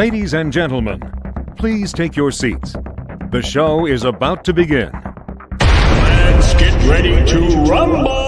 Ladies and gentlemen, please take your seats. The show is about to begin. Let's get ready to rumble!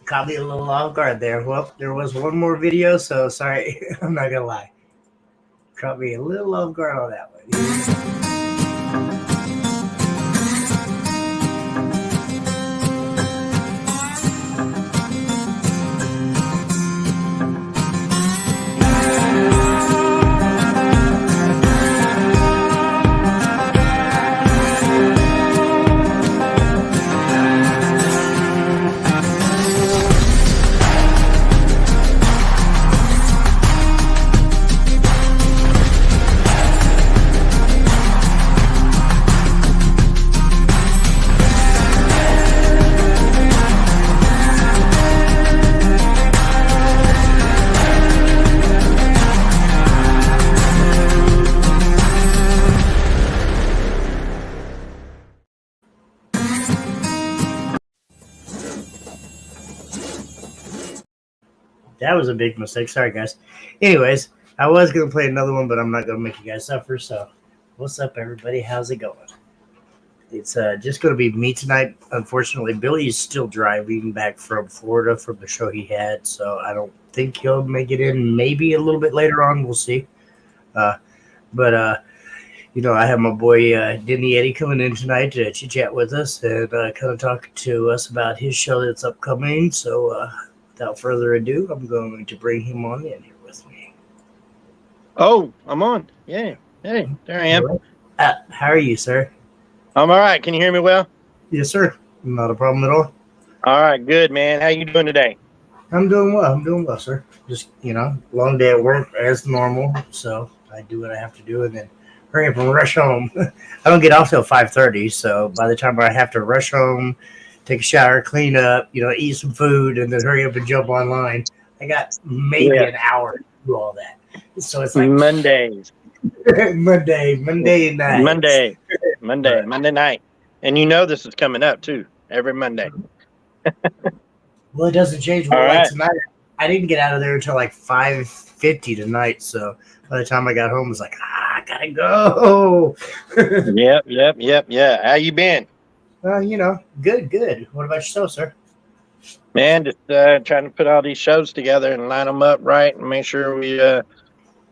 Caught me a little off guard there. Well, there was one more video, so sorry. I'm not gonna lie. Caught me a little off guard on that one. That was a big mistake. Sorry, guys. Anyways, I was going to play another one, but I'm not going to make you guys suffer. So, what's up, everybody? How's it going? It's just going to be me tonight. Unfortunately, Billy is still driving back from Florida from the show he had, so I don't think he'll make it in. Maybe a little bit later on. We'll see. But I have my boy Denny Eddy coming in tonight to chit-chat with us and kind of talk to us about his show that's upcoming. So, without further ado, I'm going to bring him on in here with me. Oh, I'm on. Yeah. Hey, there I am. How are you, sir? I'm all right. Can you hear me well? Yes, sir. Not a problem at all. All right, good, man. How you doing today? I'm doing well, sir. Just, long day at work as normal. So I do what I have to do and then hurry up and rush home. I don't get off till 5:30. So by the time I have to rush home, take a shower, clean up, eat some food, and then hurry up and jump online, I got maybe an hour to do all that. So it's like Mondays. Monday night. Monday night. And this is coming up, too, every Monday. Well, it doesn't change. Well, like tonight, I didn't get out of there until like 5:50 tonight. So by the time I got home, I was like, I gotta go. Yep. How you been? Good. What about yourself, sir? Man, just trying to put all these shows together and line them up right and make sure we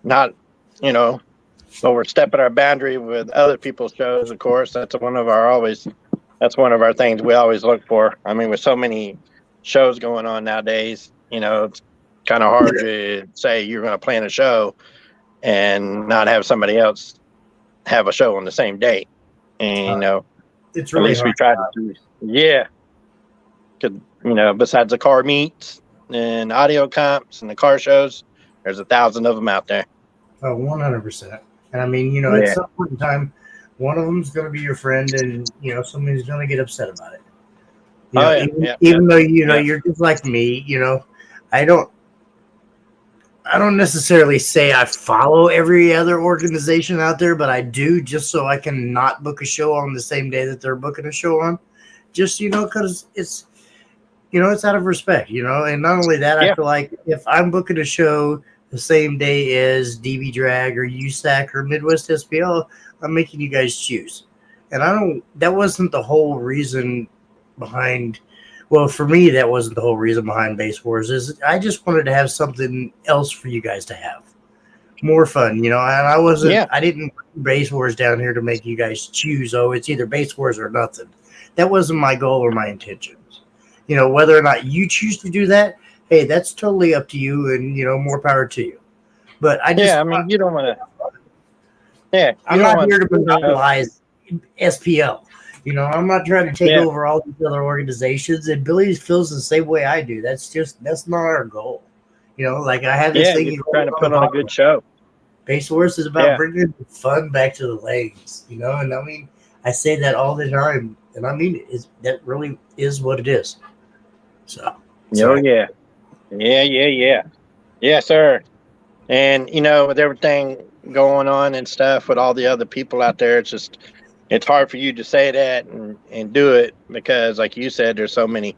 not, overstepping our boundary with other people's shows. Of course, that's one of our things we always look for. I mean, with so many shows going on nowadays, it's kind of hard to say you're going to plan a show and not have somebody else have a show on the same day. And, it's really at least we try to do. Yeah. Besides the car meets and audio comps and the car shows, there's 1,000 of them out there. Oh, 100%. And I mean, at some point in time, one of them's going to be your friend, and somebody's going to get upset about it. Even though you're just like me, I don't necessarily say I follow every other organization out there, but I do just so I can not book a show on the same day that they're booking a show on. Just because it's it's out of respect, and not only that, I feel like if I'm booking a show the same day as DB Drag or USAC or Midwest SPL, I'm making you guys choose. And that wasn't the whole reason behind, well, for me, that wasn't the whole reason behind Base Wars. Is I just wanted to have something else for you guys to have. More fun, and I didn't bring Base Wars down here to make you guys choose, it's either Base Wars or nothing. That wasn't my goal or my intentions. Whether or not you choose to do that, hey, that's totally up to you, and more power to you. But I just you don't want to. I'm not here to monopolize SPL. I'm not trying to take over all these other organizations. And Billy feels the same way I do. That's not our goal. Like I have this thing. You're trying to put on a good show. Base Wars is about bringing fun back to the lanes. And I mean, I say that all the time, and I mean it. That really is what it is. So. Yeah, sir. And with everything going on and stuff with all the other people out there, it's hard for you to say that and do it because, like you said, there's so many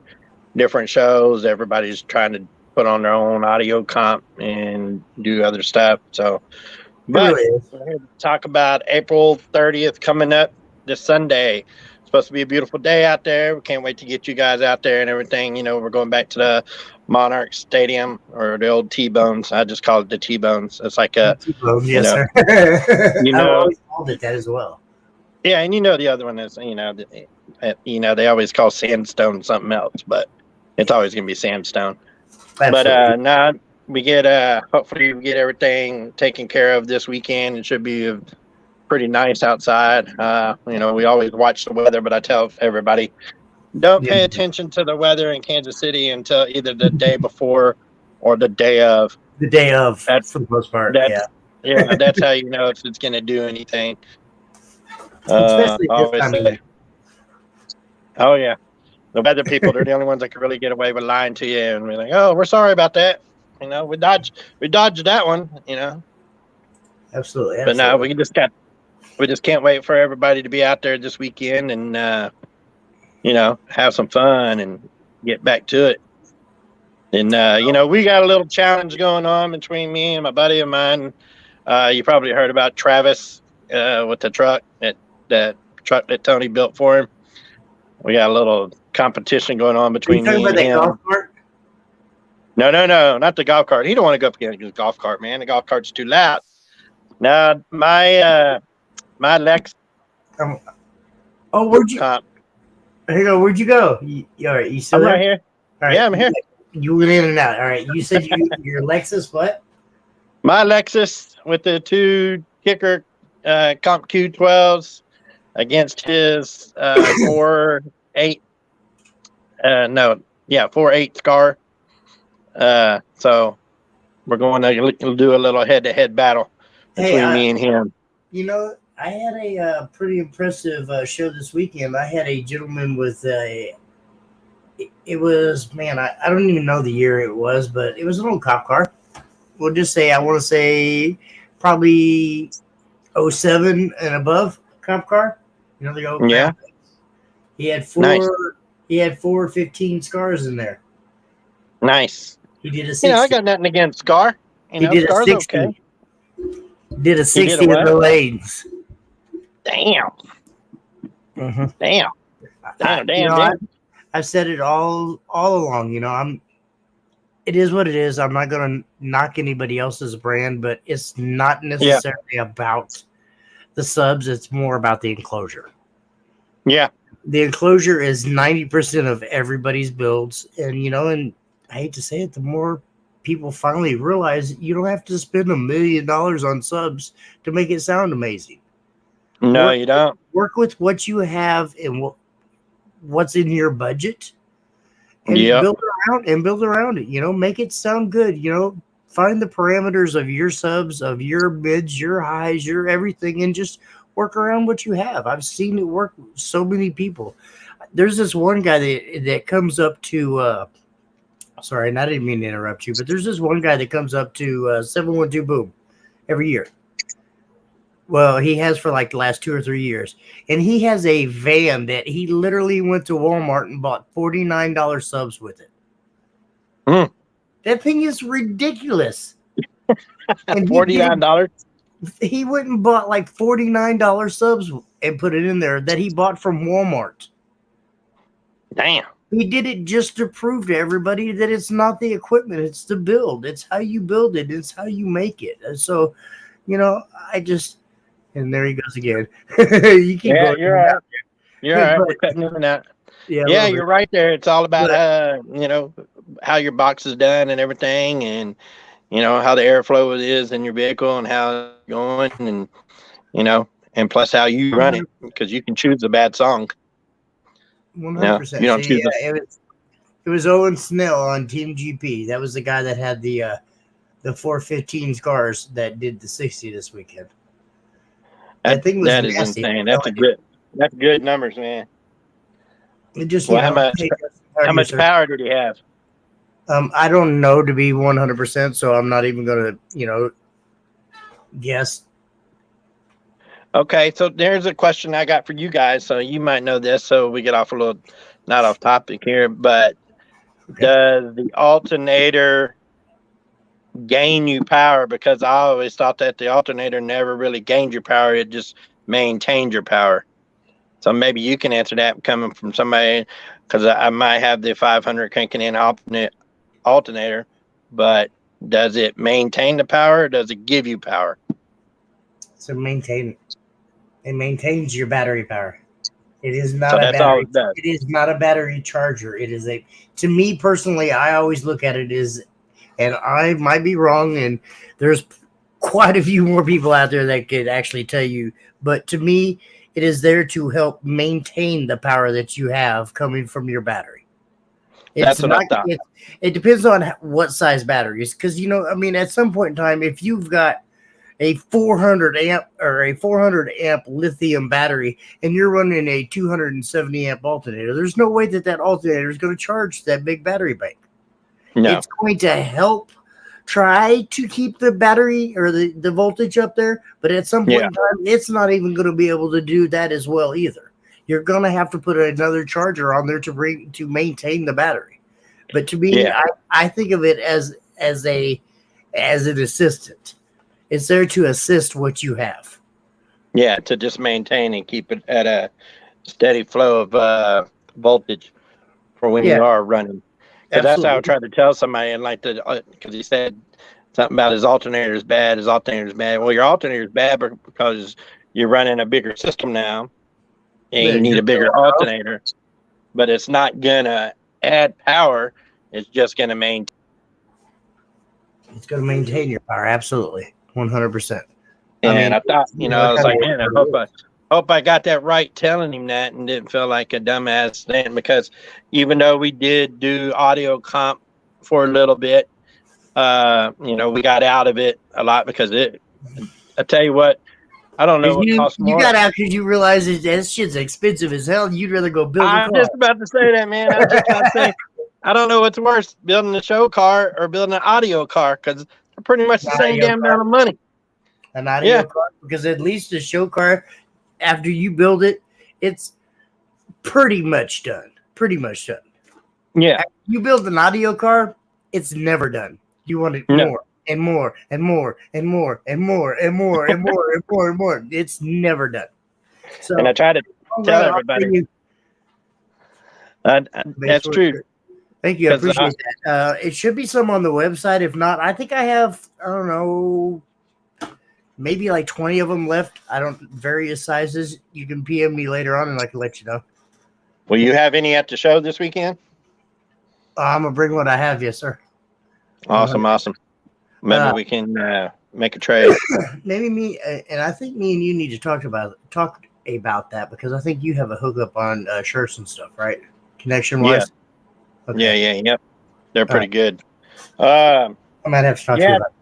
different shows. Everybody's trying to put on their own audio comp and do other stuff. So, but we're here to talk about April 30th coming up this Sunday. supposed to be a beautiful day out there. We can't wait to get you guys out there and everything. You know, we're going back to the Monarch Stadium or the old T-Bones. I just call it the T-Bones. It's like a, T-Bone, you yes, know, sir. you I've know, always called it that as well. yeah, and you know the other one is, they always call sandstone something else, but it's always gonna be sandstone. But Absolutely. now we get hopefully we get everything taken care of this weekend. It should be pretty nice outside. We always watch the weather, but I tell everybody don't Yeah. pay attention to the weather in Kansas City until either the day before or the day of. The day of, That's for the most part, that's yeah. yeah, that's how you know if it's gonna do anything. Especially I this always time of say, year. oh yeah, the weather people, they're the only ones that can really get away with lying to you and be like, oh, we're sorry about that. We dodged that one. Absolutely. But no, we just can't wait for everybody to be out there this weekend and have some fun and get back to it. And we got a little challenge going on between me and my buddy of mine. You probably heard about Travis with the truck that Tony built for him. We got a little competition going on Are you between talking me about and that him. golf cart? No, not the golf cart. He don't want to go up against the golf cart, man. The golf cart's too loud. Now my Lex. Oh, where'd you? Comp. Here you go. Where'd you go? All right, you still I'm there? right here. All right. Yeah, I'm here. You went in and out. All right. You said your Lexus what? My Lexus with the two kicker Comp Q12s against his 4.8. 4.8 Scar. So we're going to do a little head-to-head battle between me and him. I had a pretty impressive show this weekend. I had a gentleman with it was, man, I don't even know the year it was, but it was an old cop car. We'll just say, I want to say probably 07 and above cop car. The old Yeah. He had four. Nice. He had 415 scars in there. Nice. He did a 60. I got nothing against Scar. He did Scar's a 60. okay. Did a 60 in the lanes. Damn. Mm-hmm. Damn. I've said it all along. It is what it is. I'm not going to knock anybody else's brand, but it's not necessarily about the subs. It's more about the enclosure. Yeah. The enclosure is 90% of everybody's builds. And I hate to say it, the more people finally realize you don't have to spend $1 million on subs to make it sound amazing. No, you don't. Work with what you have and what's in your budget, and build around it. Make it sound good. Find the parameters of your subs, of your mids, your highs, your everything, and just work around what you have. I've seen it work with so many people. There's this one guy that comes up to sorry, and I didn't mean to interrupt you, but there's this one guy that comes up to 712 Boom every year. Well, he has for like the last 2 or 3 years. And he has a van that he literally went to Walmart and bought $49 subs with it. That thing is ridiculous. And $49? He went and bought like $49 subs and put it in there that he bought from Walmart. Damn. He did it just to prove to everybody that it's not the equipment, it's the build. It's how you build it. It's how you make it. And so, and there he goes again. You keep going. You're right. You're right. We're cutting in and out. Yeah, you're right there. It's all about how your box is done and everything, and how the airflow is in your vehicle and how it's going, and and plus how you run it, because you can choose a bad song. 100%. You don't choose it was Owen Snell on Team GP. That was the guy that had the 415 scars that did the 60 this weekend. That thing was that is nasty. insane. That's good numbers, man. It just how much power did he have? I don't know, to be 100%, so I'm not even going to guess. Okay, so there's a question I got for you guys. So you might know this, so we get off a little, not off topic here, but does the alternator gain you power? Because I always thought that the alternator never really gained your power. It just maintained your power. So maybe you can answer that coming from somebody, because I might have the 500 cranking in alternator, but does it maintain the power or does it give you power? So it maintains your battery power. It is not So a that's all battery. it does. It is not a battery charger. It is to me personally, I always look at it as, and I might be wrong, and there's quite a few more people out there that could actually tell you, but to me, it is there to help maintain the power that you have coming from your battery. That's what I thought. It depends on what size batteries, because at some point in time, if you've got a 400 amp or a 400 amp lithium battery and you're running a 270 amp alternator, there's no way that alternator is going to charge that big battery bank. No. It's going to help try to keep the battery or the voltage up there, but at some point in time, it's not even going to be able to do that as well either. You're going to have to put another charger on there to maintain the battery. But to me, I think of it as an assistant. It's there to assist what you have. Yeah, to just maintain and keep it at a steady flow of voltage for when you are running. Because that's how I tried to tell somebody, and because he said something about his alternator is bad. Well, your alternator is bad because you're running a bigger system now, and you need a bigger alternator. But it's not gonna add power. It's just gonna maintain. It's gonna maintain your power, absolutely, 100%. And I thought, I was like, man, I hope I got that right telling him that and didn't feel like a dumbass then, because even though we did do audio comp for a little bit, we got out of it a lot because I tell you what, I don't know what costs more. You got out because you realized that shit's expensive as hell. You'd rather go build a car. I'm just about to say that, man. I was just about to say, I don't know what's worse, building a show car or building an audio car, because they're pretty much the same damn amount of money. An audio car, because at least a show car, after you build it, it's pretty much done. Yeah. After you build an audio car, it's never done. You want it more and more and more and more and more and more and more and more and more. It's never done. So, and I try to tell everybody. That's true. Thank you. I appreciate that. It should be some on the website. If not, I think I have, I don't know, maybe like 20 of them left. Various sizes. You can PM me later on and I can let you know. Will you have any at the show this weekend? I'm going to bring what I have. Yes, sir. Awesome. Maybe we can make a trade. Maybe me, and I think me and you need to talk about that, because I think you have a hookup on shirts and stuff, right? Connection-wise? Yeah. Okay. Yeah. They're pretty good. I might have to talk to you about it.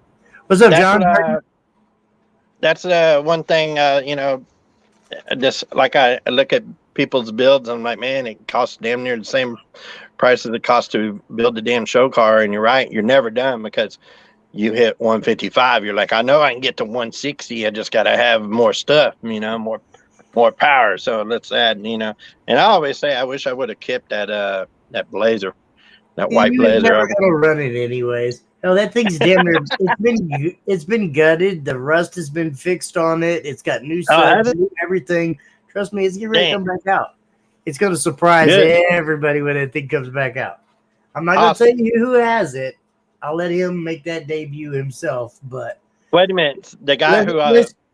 What's up, John? That's one thing, just like I look at people's builds, I'm like, man, it costs damn near the same price as it costs to build the damn show car. And you're right, you're never done, because you hit 155. You're like, I know I can get to 160. I just got to have more stuff, more power. So let's add, and I always say, I wish I would have kept that Blazer, that white Blazer. Never gonna run it anyways. No, that thing's damn near. It's been gutted. The rust has been fixed on it. It's got new stuff, everything. Trust me, it's getting ready to come back out. It's gonna surprise everybody when that thing comes back out. I'm not gonna tell you who has it. I'll let him make that debut himself. But wait a minute, the guy who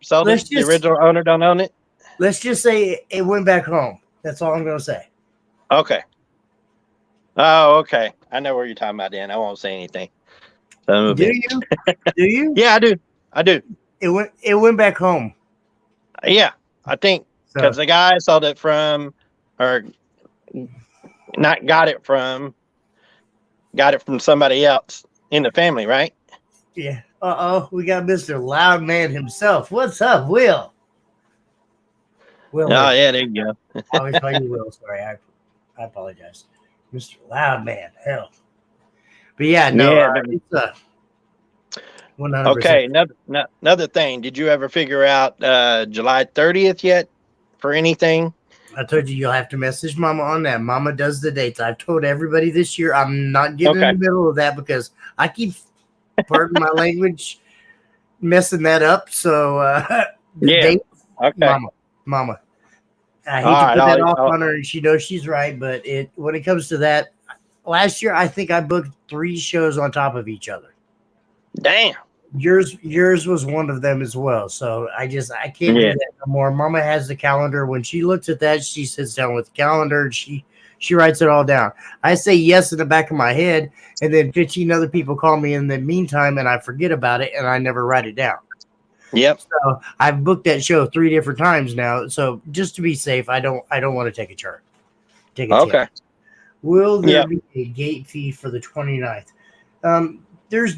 sold it, the original owner, don't own it. Let's just say it went back home. That's all I'm gonna say. Okay. Oh, okay. I know what you're talking about, Dan. I won't say anything. Do you? Do you? Yeah, I do. It went back home. Yeah, I think because the guy sold it from, or not got it from somebody else in the family, right? Yeah. We got Mr. Loud Man himself. What's up, Will? Will. Oh, yeah, there you go. I always call you Will. Sorry, I apologize. Mr. Loud Man, hell. But yeah, no, it's 100%. Okay, another thing. Did you ever figure out July 30th yet for anything? I told you you'll have to message Mama on that. Mama does the dates. I've told everybody this year. I'm not getting in the middle of that because I keep, pardon my language, messing that up. So dates, okay, Mama. I hate All to right, put that I'll- off I'll- on her, and she knows she's right. But when it comes to that, last year I think I booked 3 shows on top of each other. Damn. Yours was one of them as well. So I can't do that no more. Mama has the calendar. When she looks at that, she sits down with the calendar and she writes it all down. I say yes in the back of my head, and then 15 other people call me in the meantime, and I forget about it, and I never write it down. Yep. So I've booked that show 3 different times now. So just to be safe, I don't want to take a chart. Take a Okay. chance. Will there Yep. be a gate fee for the 29th? There's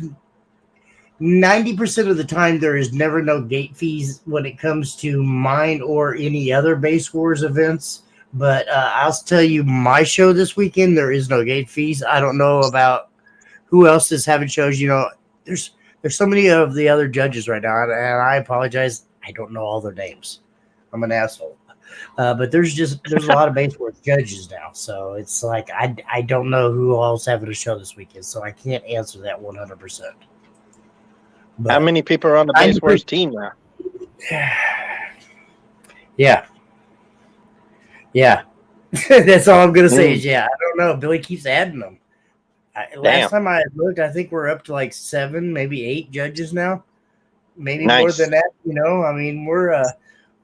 90% of the time there is never no gate fees when it comes to mine or any other Base Wars events. But I'll tell you, my show this weekend, there is no gate fees. I don't know about who else is having shows. You know, there's so many of the other judges right now, and I apologize. I don't know all their names. I'm an asshole. But there's a lot of Base Wars judges now. So it's like I don't know who else having a show this weekend. So I can't answer that 100%. How many people are on the Base Wars team now? Yeah. That's all I'm gonna say is yeah. I don't know. Billy keeps adding them. Last time I looked, I think we're up to like 7, maybe 8 judges now. Maybe more than that. You know, I mean, we're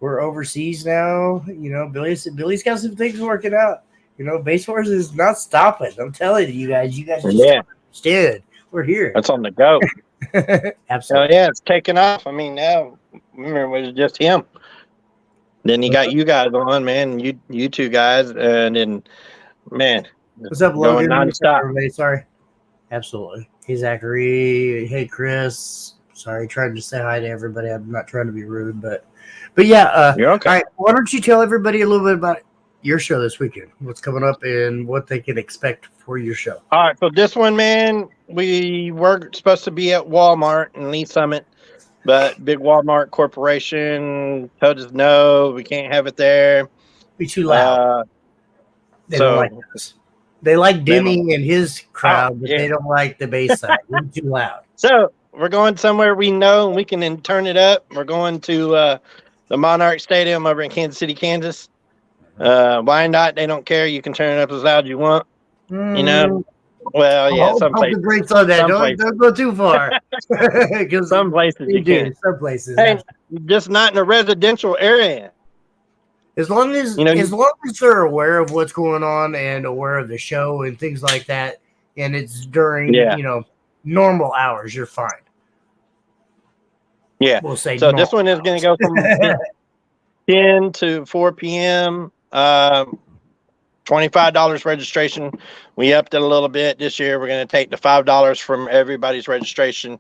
overseas now. You know, Billy's got some things working out. You know, Base Wars is not stopping. I'm telling you guys just understand. We're here. That's on the go. Absolutely. Yeah, it's taking off. I mean, now remember it was just him. Then he got you guys on, man. You 2 guys, and then man, what's up, going Logan? nonstop. Everybody, sorry. Absolutely. Hey, Zachary. Hey, Chris. Sorry, trying to say hi to everybody. I'm not trying to be rude, but yeah. You're okay. All right. Why don't you tell everybody a little bit about your show this weekend? What's coming up and what they can expect for your show? All right, so this one, man, we were supposed to be at Walmart in Lee Summit, but big Walmart corporation told us no, we can't have it there. Be too loud. They don't like us. They like Denny and his crowd, but they don't like the bass side. We're too loud. So we're going somewhere we know and we can then turn it up. We're going to the Monarch Stadium over in Kansas City, Kansas. Why not? They don't care. You can turn it up as loud as you want. You know? Well, yeah, some places. Brakes on that. Don't go too far. Some places you can. Some places. Hey, just not in a residential area. As long as they're aware of what's going on and aware of the show and things like that, and it's during normal hours, you're fine. Yeah. We'll say so. This one is going to go from 10 to 4 p.m. $25 registration. We upped it a little bit this year. We're going to take the $5 from everybody's registration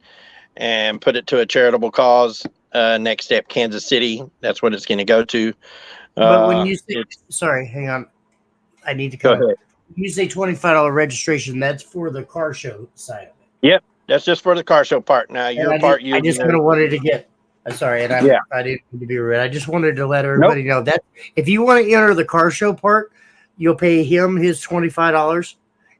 and put it to a charitable cause. Next Step Kansas City. That's what it's going to go to. But when you say, sorry, hang on. I need to come. Go ahead. You say $25 registration. That's for the car show side of it. Yep. That's just for the car show part. Now, your part, I just kind of wanted to get. I'm sorry, and I didn't mean to be rude. I just wanted to let everybody know that if you want to enter the car show part, you'll pay him his $25.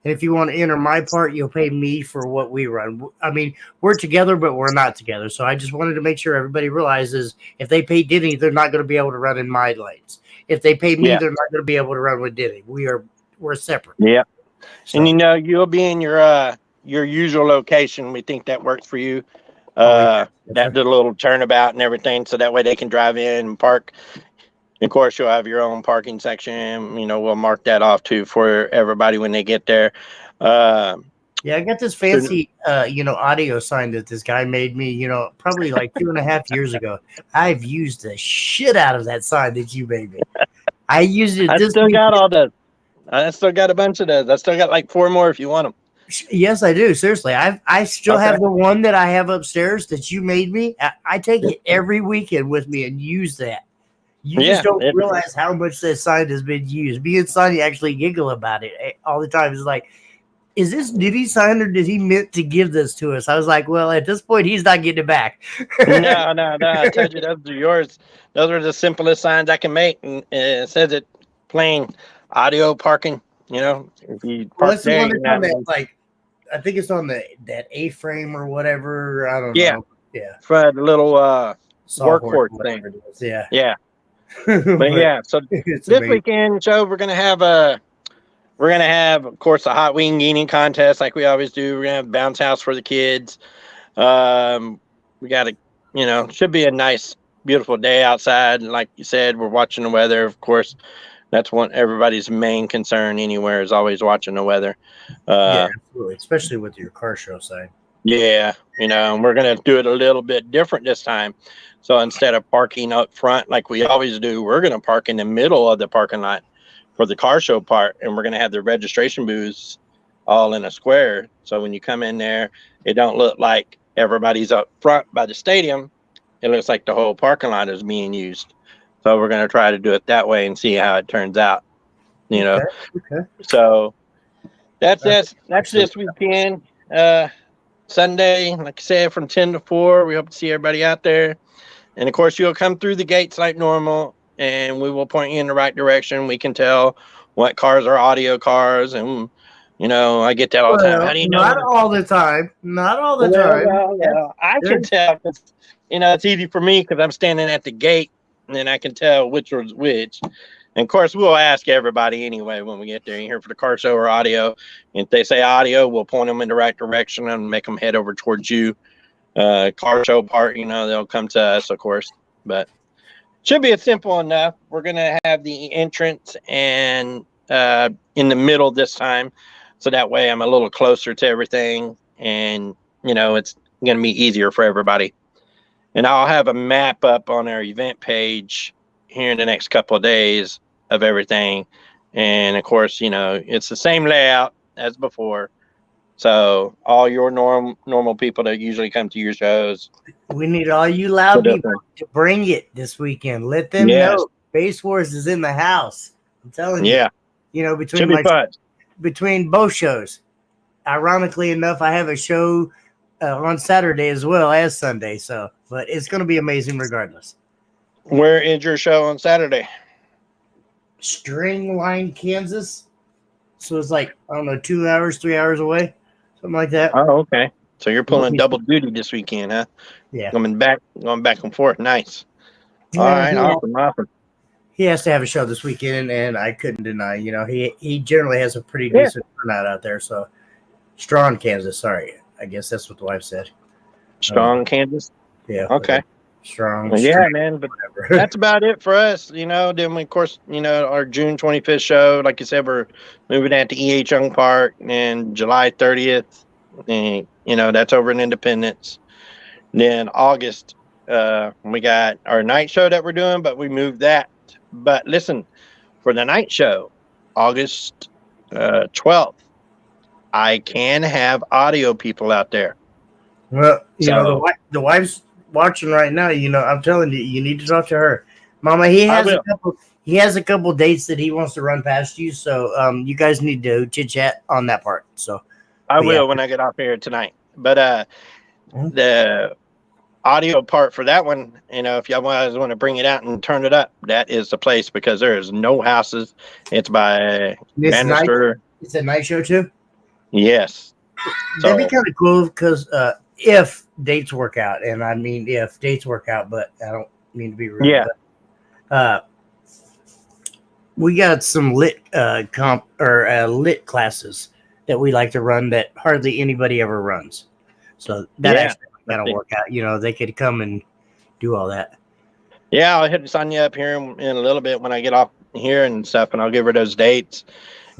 And if you want to enter my part, you'll pay me for what we run. I mean, we're together, but we're not together. So I just wanted to make sure everybody realizes if they pay Denny, they're not going to be able to run in my lanes. If they pay me, they're not going to be able to run with Denny. We're separate. Yeah. So. And you'll be in your usual location. We think that works for you. That did a little turnabout and everything, so that way they can drive in and park. Of course, you'll have your own parking section. We'll mark that off too for everybody when they get there. I got this fancy, audio sign that this guy made me, probably like 2.5 years ago. I've used the shit out of that sign that you made me. I used it. I still got all those. I still got a bunch of those. I still got like 4 more if you want them. Yes, I do. Seriously, I still have the one that I have upstairs that you made me. I take it every weekend with me and use that. You just don't realize how much that sign has been used. Me and Sonny actually giggle about it all the time. It's like, is this Denny's sign or did he meant to give this to us? I was like, well, at this point, he's not getting it back. No. I told you those are yours. Those are the simplest signs I can make. And it says it plain audio parking. If you park there, I think it's on that A-frame or whatever. I don't know. Yeah. For the little workhorse thing. Yeah. But yeah, so it's this amazing. weekend, Joe, we're gonna have of course, a hot wing eating contest like we always do. We're gonna have bounce house for the kids. We got should be a nice, beautiful day outside. Like you said, we're watching the weather. Of course, that's one everybody's main concern anywhere is always watching the weather. Yeah, absolutely, especially with your car show side. Yeah, and we're going to do it a little bit different this time. So instead of parking up front like we always do, we're going to park in the middle of the parking lot for the car show part. And we're going to have the registration booths all in a square. So when you come in there, it don't look like everybody's up front by the stadium. It looks like the whole parking lot is being used. So we're going to try to do it that way and see how it turns out. Okay. So that's this weekend. Sunday, like I said, from 10 to 4. We hope to see everybody out there. And, of course, you'll come through the gates like normal, and we will point you in the right direction. We can tell what cars are audio cars, and, I get that all the time. How do you know? Not all the time. Not all the time. Well, I can tell. It's easy for me because I'm standing at the gate, and then I can tell which was which. And, of course, we'll ask everybody anyway when we get there. You're here for the car show or audio. And if they say audio, we'll point them in the right direction and make them head over towards you. Car show part, they'll come to us, of course. But should be simple enough. We're going to have the entrance and in the middle this time. So that way I'm a little closer to everything. And, it's going to be easier for everybody. And I'll have a map up on our event page here in the next couple of days of everything. And of course, it's the same layout as before. So all your normal people that usually come to your shows. We need all you loud people to bring it this weekend. Let them know Base Wars is in the house. I'm telling you. Yeah. Between both shows. Ironically enough, I have a show on Saturday as well as Sunday. But it's going to be amazing regardless. Where is your show on Saturday? Stringline, Kansas. So it's like, 2 hours, 3 hours away. Something like that. Oh, okay. So you're pulling double duty this weekend, huh? Yeah. Going back and forth. Nice. All right. Awesome. He has to have a show this weekend, and I couldn't deny, he generally has a pretty decent turnout out there. So Strong, Kansas. Sorry. I guess that's what the wife said. Strong, Kansas? Yeah. Okay. Strong. Well, yeah, man, but that's about it for us. Then we, of course, our June 25th show, like you said, we're moving at the E.H. Young Park, and July 30th, and, that's over in Independence. Then August, we got our night show that we're doing, but we moved that. But listen, for the night show, August 12th, I can have audio people out there. Well, the wife's watching right now. I'm telling you, you need to talk to her, Mama. He has a couple dates that he wants to run past you, so you guys need to chit chat on that part. So I will when I get off here tonight. But the audio part for that one, if y'all guys want to bring it out and turn it up, that is the place because there is no houses. It's by Bannister. It's a night show too. Yes. That'd be kind of cool because if dates work out, and I mean if dates work out, but I don't mean to be rude. Yeah. But, we got some lit lit classes that we like to run that hardly anybody ever runs. So that'll work out. They could come and do all that. Yeah, I'll hit Sonya up here in a little bit when I get off here and stuff, and I'll give her those dates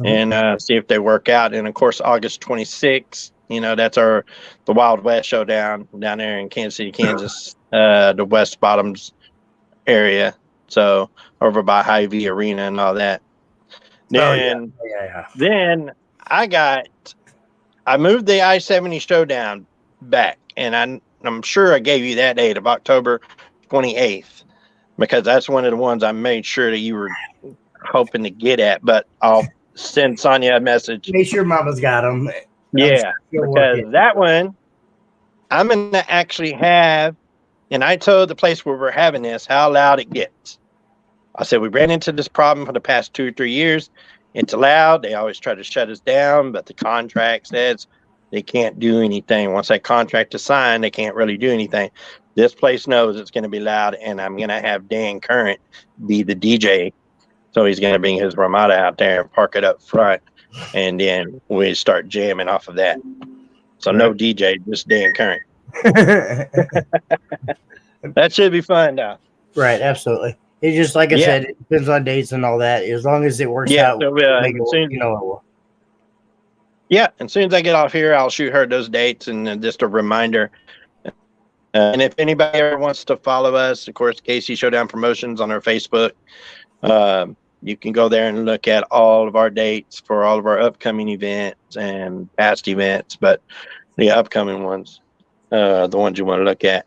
and see if they work out. And of course, August 26th, that's the Wild West Showdown down there in Kansas City, Kansas, the West Bottoms area. So over by Hy-Vee Arena and all that. Then, then I moved the I-70 Showdown back, and I'm sure I gave you that date of October 28th because that's one of the ones I made sure that you were hoping to get at, but I'll send Sonya a message. Make sure Mama's got them. Yeah, because that one I'm going to actually have, and I told the place where we're having this how loud it gets. I said, we ran into this problem for the past 2 or 3 years. It's loud. They always try to shut us down, but the contract says they can't do anything. Once that contract is signed, they can't really do anything. this place knows it's going to be loud, and I'm going to have Dan Current be the DJ. So he's going to bring his Ramada out there and park it up front, and then we start jamming off of that. So no DJ, just Dan Current. That should be fun now. Right, absolutely. It's just like I said, it depends on dates and all that. As long as it works out, so, yeah. As soon as I get off here, I'll shoot her those dates and just a reminder. And if anybody ever wants to follow us, of course, KC Showdown Promotions on our Facebook. You can go there and look at all of our dates for all of our upcoming events and past events, but the upcoming ones, the ones you want to look at.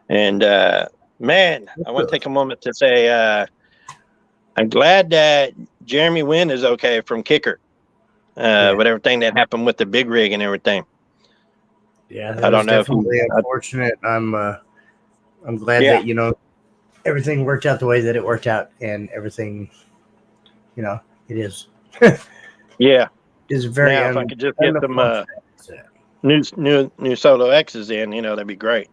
And man, I want to take a moment to say I'm glad that Jeremy Wynn is okay from Kicker, with everything that happened with the big rig and everything. Yeah, that was definitely unfortunate. I'm glad that everything worked out the way that it worked out, and everything, it is. It's very. Now, if I could just get some new Solo X's in, that'd be great.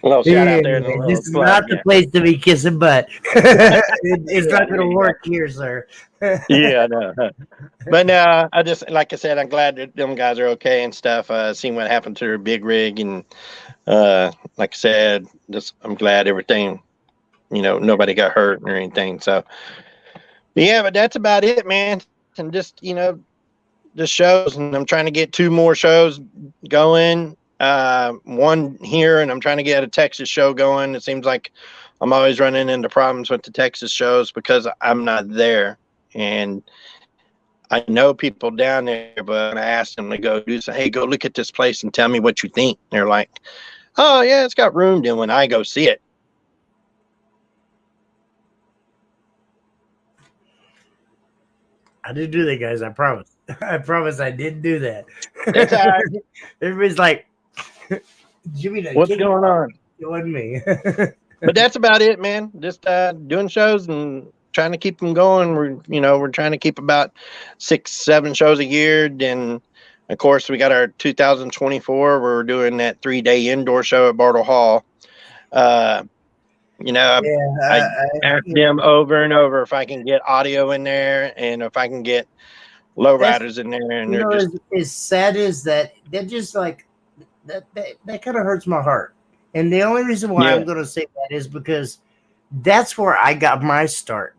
A little shout out there. This is not the place to be kissing butt. It's not going to work here, sir. Yeah, no. But no, like I said, I'm glad that them guys are okay and stuff. Seeing what happened to their big rig, and like I said, I'm glad everything, nobody got hurt or anything. So, but that's about it, man. And just the shows, and I'm trying to get 2 more shows going. One here, and I'm trying to get a Texas show going. It seems like I'm always running into problems with the Texas shows because I'm not there, and I know people down there, but I asked them to go go look at this place and tell me what you think. And they're like, oh yeah, it's got room. Then when I go see it, I didn't do that, guys. I promise. I promise I didn't do that. That's all right. Everybody's like, Jimmy, what's going on? It wasn't me. But that's about it, man. Just doing shows and trying to keep them going. We're trying to keep about 6-7 shows a year. Then, of course, we got our 2024. We're doing that 3-day indoor show at Bartle Hall. I asked them over and over if I can get audio in there and if I can get lowriders in there. And they're just as sad as that just like that kind of hurts my heart. And the only reason why I'm going to say that is because that's where I got my start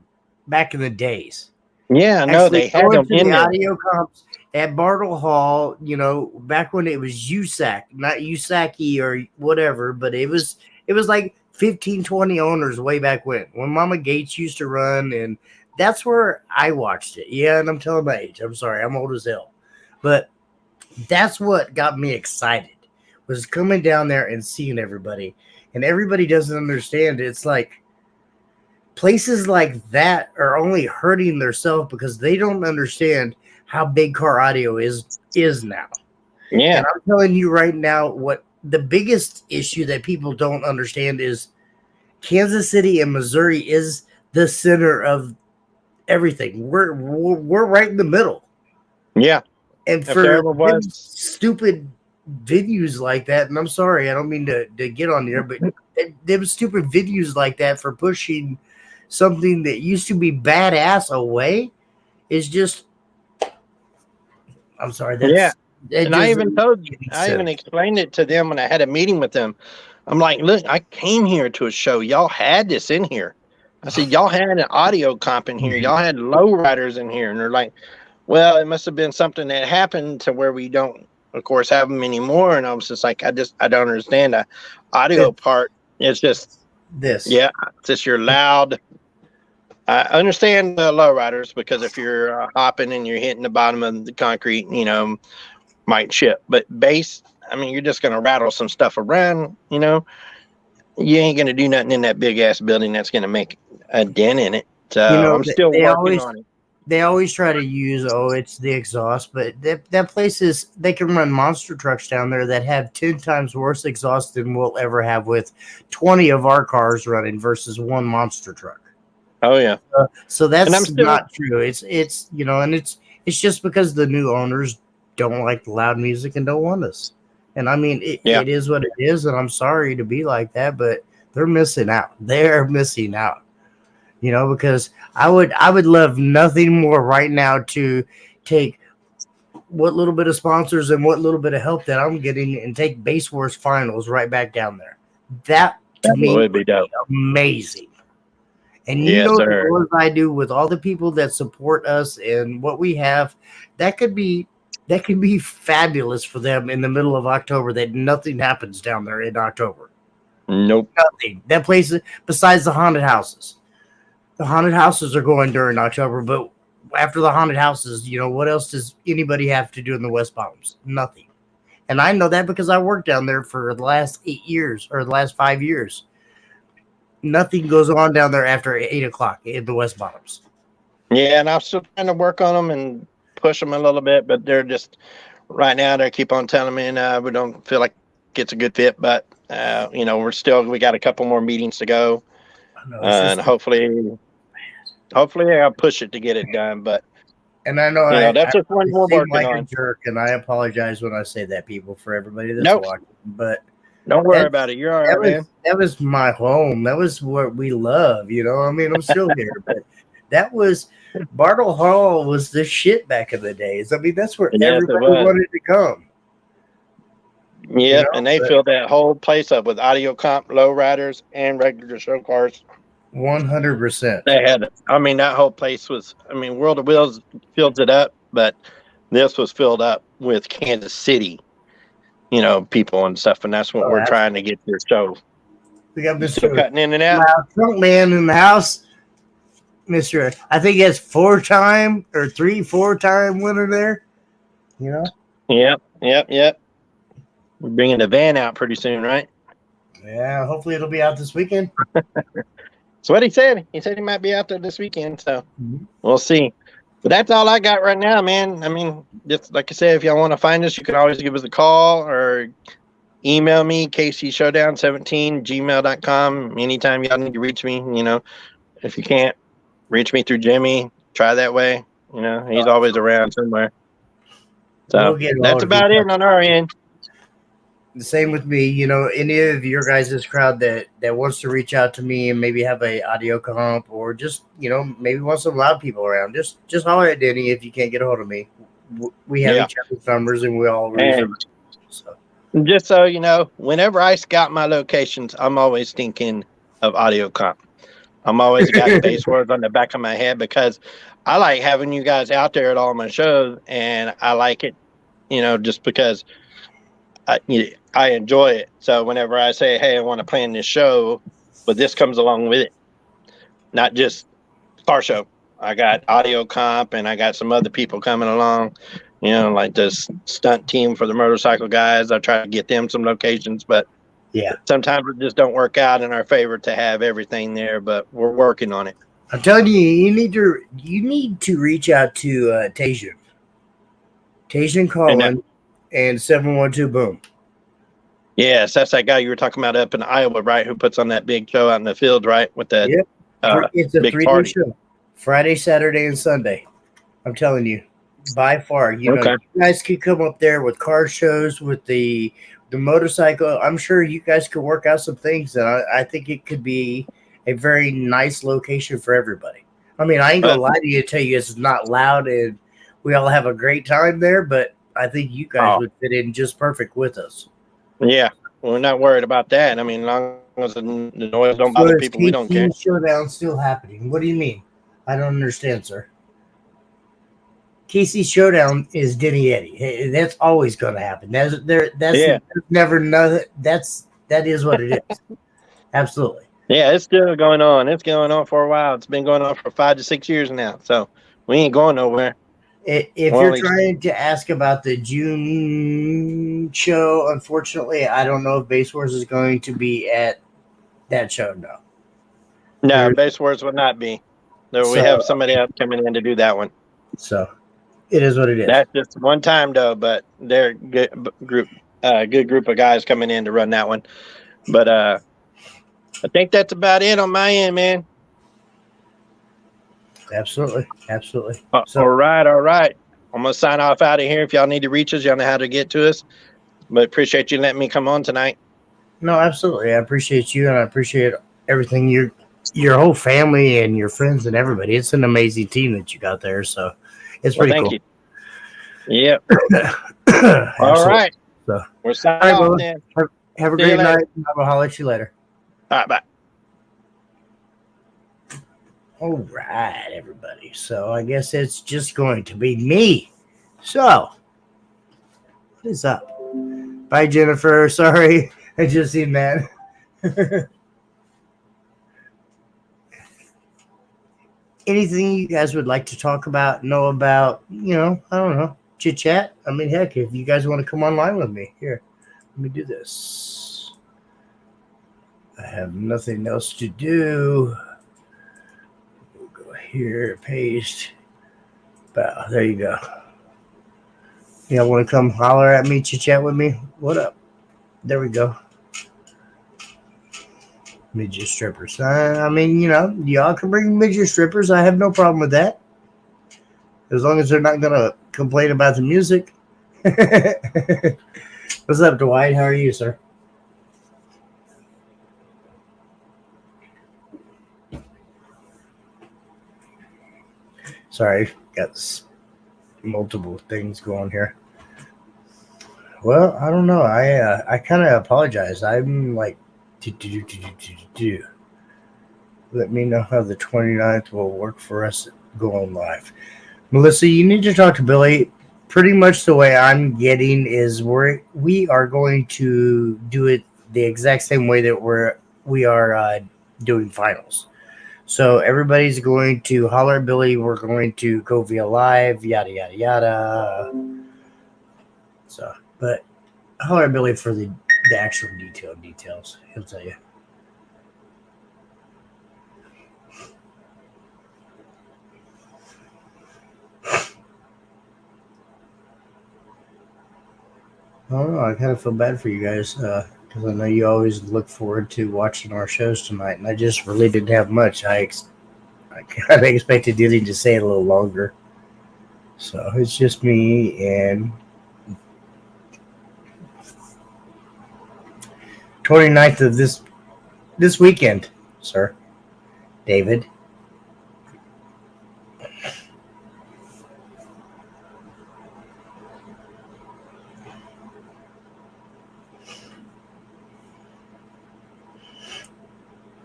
back in the days. Yeah, no, they had them in the audio comps at Bartle Hall, back when it was USAC, not USAC or whatever, but it was like 15, 20 owners way back when Mama Gates used to run, and that's where I watched it. Yeah, and I'm telling my age. I'm sorry, I'm old as hell. But that's what got me excited, was coming down there and seeing everybody. And everybody doesn't understand. It's like places like that are only hurting themselves because they don't understand how big car audio is now. Yeah. And I'm telling you right now, what the biggest issue that people don't understand is Kansas City and Missouri is the center of everything. We're right in the middle. Yeah. And for stupid venues like that, and I'm sorry, I don't mean to get on there, but them stupid venues like that for pushing something that used to be badass away is just, I'm sorry. And I even told you, I even explained it to them when I had a meeting with them. I'm like, look, I came here to a show. Y'all had this in here. I said, y'all had an audio comp in here. Y'all had lowriders in here. And they're like, well, it must have been something that happened to where we don't, of course, have them anymore. And I was just like, I don't understand the audio part. It's just this. Yeah, it's just you're loud. I understand the lowriders because if you're hopping and you're hitting the bottom of the concrete, might chip. But bass, I mean, you're just going to rattle some stuff around, You ain't going to do nothing in that big-ass building that's going to make a dent in it. So I'm still working on it. They always try to use, it's the exhaust, but that place is, they can run monster trucks down there that have 10 times worse exhaust than we'll ever have with 20 of our cars running versus one monster truck. Oh yeah. So that's not true. It's and it's just because the new owners don't like the loud music and don't want us. And I mean, Yeah. it is what it is, and I'm sorry to be like that, but they're missing out. They're missing out. You know, because I would love nothing more right now to take what little bit of sponsors and what little bit of help that I'm getting and take Base Wars finals right back down there. That to That me would be dope. amazing. And you Yes, know, sir. as well as I do, with all the people that support us and what we have, that could be fabulous for them in the middle of October. That nothing happens down there in October. Nope. Nothing. That place, besides the haunted houses. The haunted houses are going during October, but after the haunted houses, you know, what else does anybody have to do in the West Bottoms? Nothing. And I know that because I worked down there for the last 8 years or the last 5 years. Nothing goes on down there after 8 o'clock in the West Bottoms. Yeah, and I'm still trying to work on them and push them a little bit, but they're just right now. They keep on telling me, we don't feel like it's a good fit, but we got a couple more meetings to go, and hopefully I'll push it to get it done. But and I know that's just one we're seem working like on. a jerk, and I apologize when I say that, people, for everybody that's Nope. watching. But Don't worry about it. You're all right, man. That was my home. That was what we love. You know, I mean, I'm still here, but that was Bartle Hall was the shit back in the days. I mean, that's where everybody wanted to come. Yeah, and they filled that whole place up with audio comp, lowriders, and regular show cars. 100%. They had, I mean, that whole place was, I mean, World of Wheels filled it up, but this was filled up with Kansas City, people and stuff, and that's what we're trying to get this show. We got Mr. Still cutting in and out. Trunk man in the house. Mr. I think he has 4-time or 3-4-time winner there. Yep. We're bringing the van out pretty soon, right? Yeah, hopefully it'll be out this weekend. That's what he said. He said he might be out there this weekend, so we'll see. But that's all I got right now, man. I mean, just like I said, if y'all want to find us, you can always give us a call or email me, KC Showdown 17 gmail.com. Anytime y'all need to reach me, if you can't reach me through Jimmy, try that way. He's always around somewhere. So that's about it on our end. The same with me. Any of your guys' crowd that wants to reach out to me and maybe have a audio comp or just, maybe want some loud people around, just holler at Denny if you can't get a hold of me. We have each other's numbers and we all so. Just so you know, whenever I scout my locations, I'm always thinking of audio comp. I'm always got base words on the back of my head because I like having you guys out there at all my shows, and I like it, just because I enjoy it. So whenever I say, hey, I want to plan this show, but this comes along with it, not just car show. I got audio comp and I got some other people coming along, like this stunt team for the motorcycle guys. I try to get them some locations, but sometimes it just don't work out in our favor to have everything there, but we're working on it. I'm telling you, you need to reach out to Tajan Collin and 712 Boom. Yes, that's that guy you were talking about up in Iowa, right? Who puts on that big show out in the field, right? With that it's a big 3-day party. show. Friday, Saturday, and Sunday. I'm telling you, by far, you guys could come up there with car shows, with the motorcycle. I'm sure you guys could work out some things, and I think it could be a very nice location for everybody. I mean, I ain't gonna lie to you, tell you it's not loud, and we all have a great time there, but I think you guys would fit in just perfect with us. Yeah, we're not worried about that. I mean, as long as the noise don't bother people, we don't care. KC Showdown still happening. What do you mean? I don't understand, sir. KC Showdown is Denny Eddy. That's always going to happen. That's never nothing. That is what it is. Absolutely. Yeah, it's still going on. It's going on for a while. It's been going on for 5 to 6 years now. So we ain't going nowhere. If you're trying to ask about the June show, unfortunately, I don't know if Base Wars is going to be at that show. No, Base Wars would not be. We have somebody else coming in to do that one. So it is what it is. That's just one time though, but they're good group of guys coming in to run that one. But I think that's about it on my end, man. Absolutely. All right. I'm gonna sign off out of here. If y'all need to reach us, y'all know how to get to us. But appreciate you letting me come on tonight. No, absolutely. I appreciate you, and I appreciate everything your whole family and your friends and everybody. It's an amazing team that you got there, so it's pretty Thank cool. you. Yep. All Absolutely. right. So, We're signing all right, off well, then. have a See you great later. night. I'll holler at you later. All right, bye. All right, everybody. So I guess it's just going to be me. So, what is up? Bye, Jennifer. Sorry, I just seen that. Anything you guys would like to talk about, know about, I don't know, chit chat? I mean, heck, if you guys want to come online with me, here, let me do this. I have nothing else to do. We'll go here, paste. Bow. There you go. Y'all want to come holler at me, chit chat with me? What up? There we go. Midget strippers. I mean, y'all can bring midget strippers. I have no problem with that. As long as they're not going to complain about the music. What's up, Dwight? How are you, sir? Sorry, got multiple things going here. Well, I don't know. I kind of apologize. I'm like, let me know how the 29th will work for us going live. Melissa, you need to talk to Billy. Pretty much the way I'm getting is we are going to do it the exact same way that we are doing finals. So everybody's going to holler at Billy. We're going to go via live, yada yada yada. So, but holler at Billy for the actual details. He'll tell you. I don't know. I kind of feel bad for you guys because I know you always look forward to watching our shows tonight, and I just really didn't have much. I kind of expected you to stay a little longer. So it's just me and 29th of this weekend, sir. David.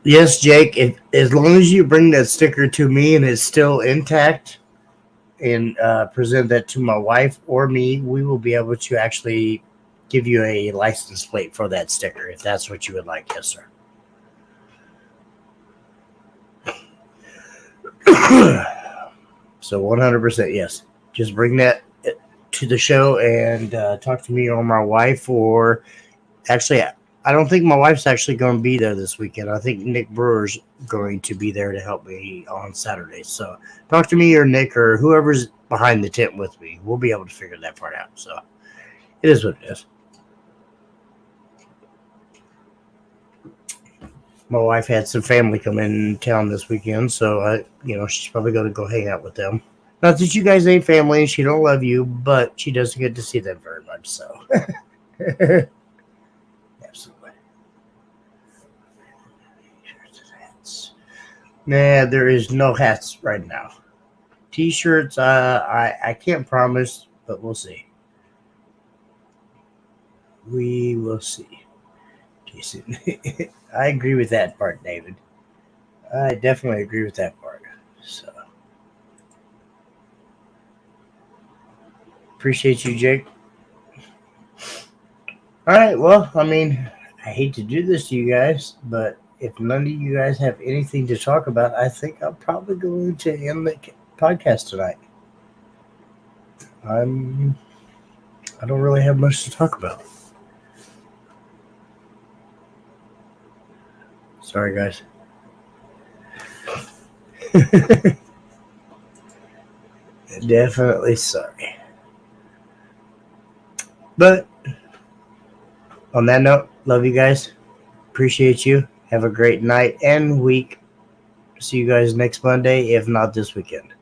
Yes, Jake. As long as you bring that sticker to me and it's still intact, and present that to my wife or me, we will be able to actually give you a license plate for that sticker if that's what you would like. Yes, sir. So 100% yes. Just bring that to the show and talk to me or my wife, or actually, I don't think my wife's actually going to be there this weekend. I think Nick Brewer's going to be there to help me on Saturday. So talk to me or Nick or whoever's behind the tent with me. We'll be able to figure that part out. So it is what it is. My wife had some family come in town this weekend, so she's probably going to go hang out with them. Not that you guys ain't family, she don't love you, but she doesn't get to see them very much. So absolutely. Nah, there is no hats right now. T-shirts, I can't promise, but we'll see. We will see. Jason, I agree with that part, David. I definitely agree with that part. So, appreciate you, Jake. All right, well, I mean, I hate to do this to you guys, but if none of you guys have anything to talk about, I think I'm probably going to end the podcast tonight. I don't really have much to talk about. Sorry, guys. Definitely sorry. But on that note, love you guys. Appreciate you. Have a great night and week. See you guys next Monday, if not this weekend.